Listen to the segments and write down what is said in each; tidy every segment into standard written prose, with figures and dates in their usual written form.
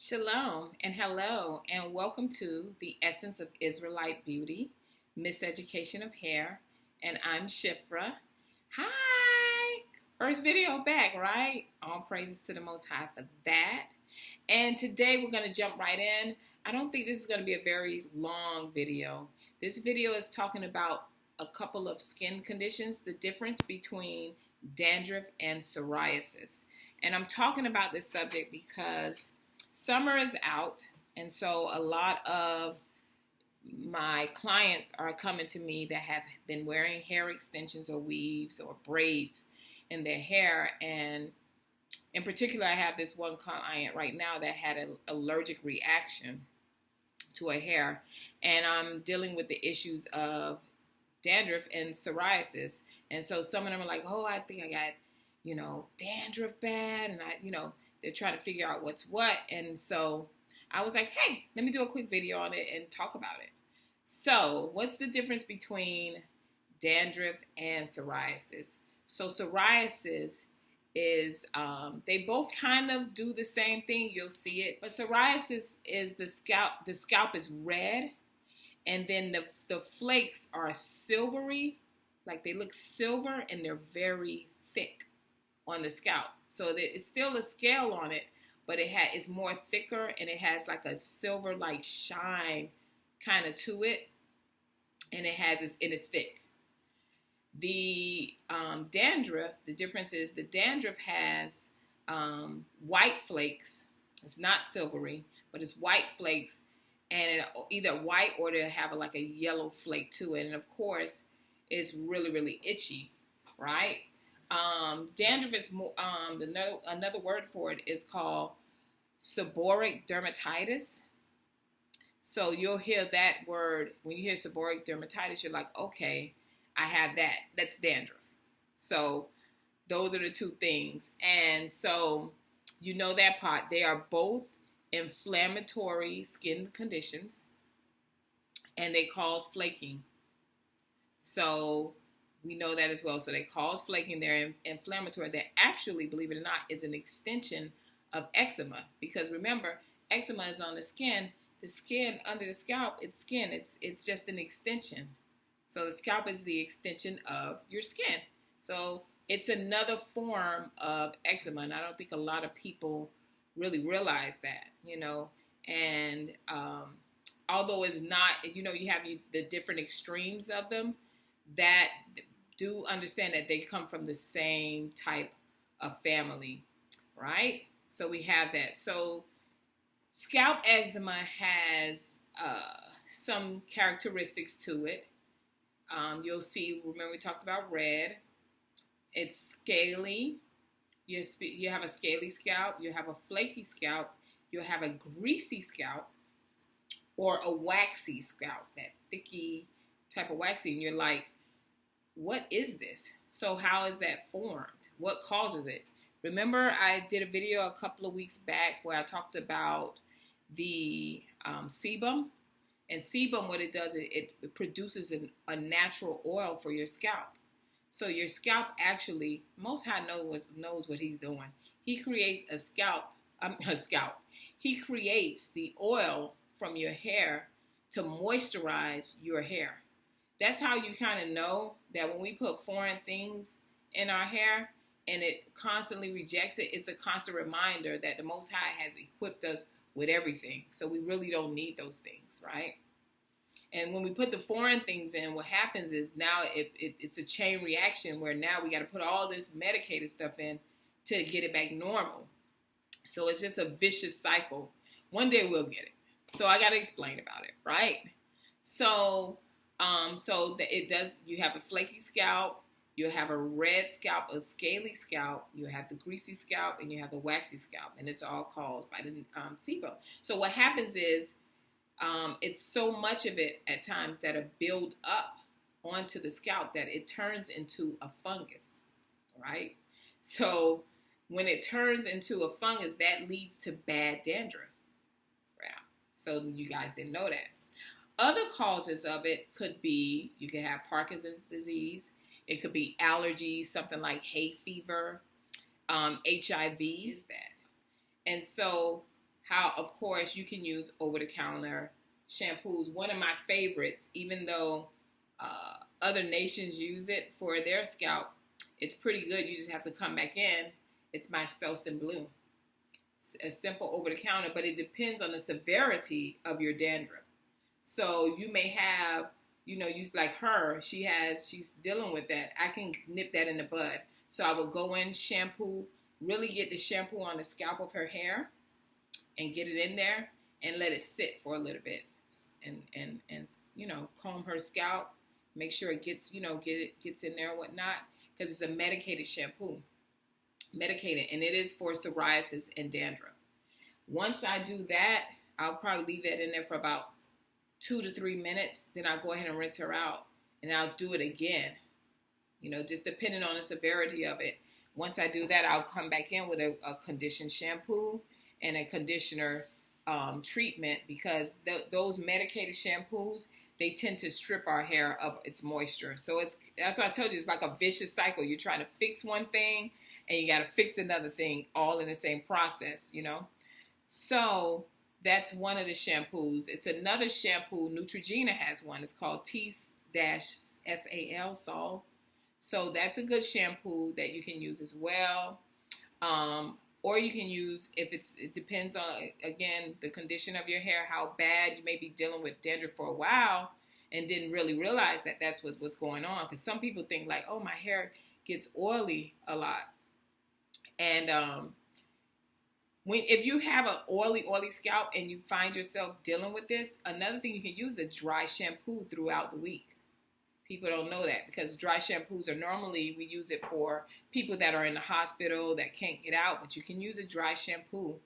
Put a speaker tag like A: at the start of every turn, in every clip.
A: Shalom and hello and welcome to the Essence of Israelite Beauty, Miseducation of Hair, and I'm Shifra. Hi! First video back, right? All praises to the Most High for that. And today we're going to jump right in. I don't think this is going to be a very long video. This video is talking about a couple of skin conditions, the difference between dandruff and psoriasis. And I'm talking about this subject because summer is out, and so a lot of my clients are coming to me that have been wearing hair extensions or weaves or braids in their hair. And in particular, I have this one client right now that had an allergic reaction to her hair, and I'm dealing with the issues of dandruff and psoriasis. And so some of them are like, oh, I think I got, dandruff bad, and they're trying to figure out what's what. And so I was like, hey, let me do a quick video on it and talk about it. So what's the difference between dandruff and psoriasis? So psoriasis is, they both kind of do the same thing. You'll see it. But psoriasis is the scalp is red, and then the flakes are silvery, like they look silver, and they're very thick on the scalp. So it's still a scale on it, but it's more thicker, and it has like a silver like shine kind of to it, and it's thick. The dandruff, the difference is the dandruff has white flakes. It's not silvery, but it's white flakes, and it either white or they'll have like a yellow flake to it, and of course it's really, really itchy, right? Dandruff is more, another word for it is called seborrheic dermatitis. So you'll hear that word, when you hear seborrheic dermatitis, you're like, okay, I have that. That's dandruff. So those are the two things. And so you know that part. They are both inflammatory skin conditions, and they cause flaking. So we know that as well. So they cause flaking. They're inflammatory. They're actually, believe it or not, is an extension of eczema. Because remember, eczema is on the skin. The skin under the scalp, it's skin. It's just an extension. So the scalp is the extension of your skin. So it's another form of eczema. And I don't think a lot of people really realize that, And although it's not, you have the different extremes of them, that do understand that they come from the same type of family, right? So we have that. So scalp eczema has some characteristics to it. You'll see, remember we talked about red. It's scaly. You have a scaly scalp. You have a flaky scalp. You'll have a greasy scalp or a waxy scalp, that thicky type of waxy. And you're like, what is this? So how is that formed? What causes it? Remember, I did a video a couple of weeks back where I talked about the sebum. And sebum, what it does, it produces a natural oil for your scalp. So your scalp actually, Most High knows what he's doing. He creates a scalp. He creates the oil from your hair to moisturize your hair. That's how you kind of know that when we put foreign things in our hair and it constantly rejects it, it's a constant reminder that the Most High has equipped us with everything. So we really don't need those things, right? And when we put the foreign things in, what happens is now it's a chain reaction where now we got to put all this medicated stuff in to get it back normal. So it's just a vicious cycle. One day we'll get it. So I got to explain about it, right? So it does, you have a flaky scalp, you have a red scalp, a scaly scalp, you have the greasy scalp, and you have the waxy scalp, and it's all caused by the sebum. So what happens is, it's so much of it at times that are build up onto the scalp that it turns into a fungus, right? So when it turns into a fungus, that leads to bad dandruff. Yeah. So you guys didn't know that. Other causes of it could be, you can have Parkinson's disease. It could be allergies, something like hay fever. HIV is that. And so how, of course, you can use over-the-counter shampoos. One of my favorites, even though other nations use it for their scalp, it's pretty good. You just have to come back in. It's my Selsun Blue. It's a simple over-the-counter, but it depends on the severity of your dandruff. So you may have, use like her, she's dealing with that. I can nip that in the bud. So I will go in, shampoo, really get the shampoo on the scalp of her hair and get it in there and let it sit for a little bit and comb her scalp, make sure it gets, gets in there and whatnot, because it's a medicated shampoo. Medicated, and it is for psoriasis and dandruff. Once I do that, I'll probably leave that in there for about 2 to 3 minutes. Then I'll go ahead and rinse her out, and I'll do it again, just depending on the severity of it. Once I do that, I'll come back in with a conditioned shampoo and a conditioner treatment, because those medicated shampoos, they tend to strip our hair of its moisture. So that's why I told you, it's like a vicious cycle. You're trying to fix one thing, and you got to fix another thing, all in the same process, So that's one of the shampoos. It's another shampoo. Neutrogena has one. It's called T-SAL, Sol. So that's a good shampoo that you can use as well. Or you can use, it depends on, again, the condition of your hair, how bad you may be dealing with dandruff for a while and didn't really realize that that's what's going on. Because some people think like, oh, my hair gets oily a lot. And if you have an oily scalp and you find yourself dealing with this, another thing you can use is a dry shampoo throughout the week. People don't know that, because dry shampoos are normally, we use it for people that are in the hospital that can't get out, but you can use a dry shampoo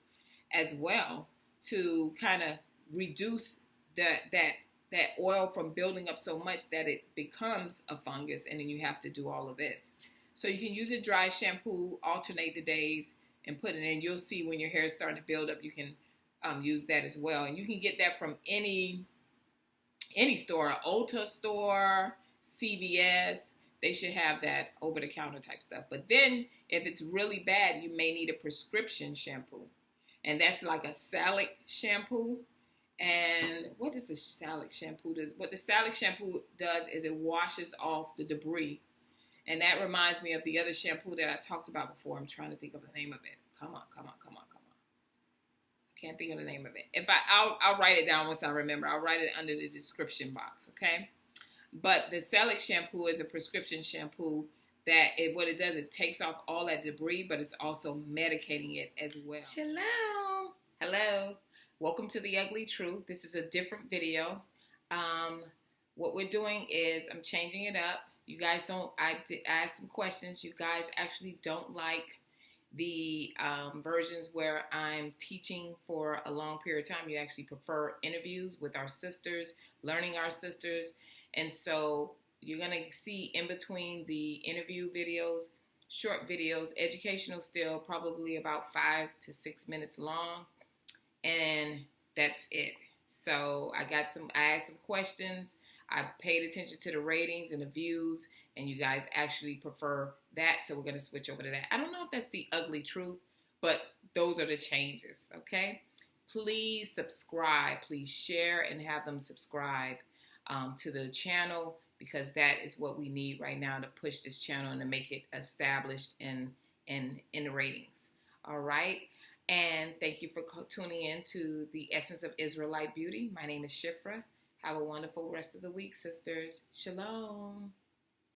A: as well to kind of reduce that oil from building up so much that it becomes a fungus, and then you have to do all of this. So you can use a dry shampoo, alternate the days, and put it in. You'll see when your hair is starting to build up, you can use that as well. And you can get that from any store, Ulta store, CVS. They should have that over-the-counter type stuff. But then if it's really bad, you may need a prescription shampoo. And that's like a salicylic shampoo. And what does a salicylic shampoo do? What the salicylic shampoo does is it washes off the debris. And that reminds me of the other shampoo that I talked about before. I'm trying to think of the name of it. Come on. I can't think of the name of it. I'll write it down once I remember. I'll write it under the description box, okay? But the salicylic shampoo is a prescription shampoo that what it does, it takes off all that debris, but it's also medicating it as well. Shalom. Hello. Welcome to The Ugly Truth. This is a different video. What we're doing is I'm changing it up. You guys I asked some questions. You guys actually don't like the versions where I'm teaching for a long period of time. You actually prefer interviews with our sisters, learning our sisters. And so you're going to see in between the interview videos, short videos, educational still, probably about 5 to 6 minutes long. And that's it. So I asked some questions. I paid attention to the ratings and the views, and you guys actually prefer that, so we're going to switch over to that. I don't know if that's the ugly truth, but those are the changes, okay? Please subscribe. Please share and have them subscribe to the channel, because that is what we need right now to push this channel and to make it established in the ratings, all right? And thank you for tuning in to the Essence of Israelite Beauty. My name is Shifra. Have a wonderful rest of the week, sisters. Shalom.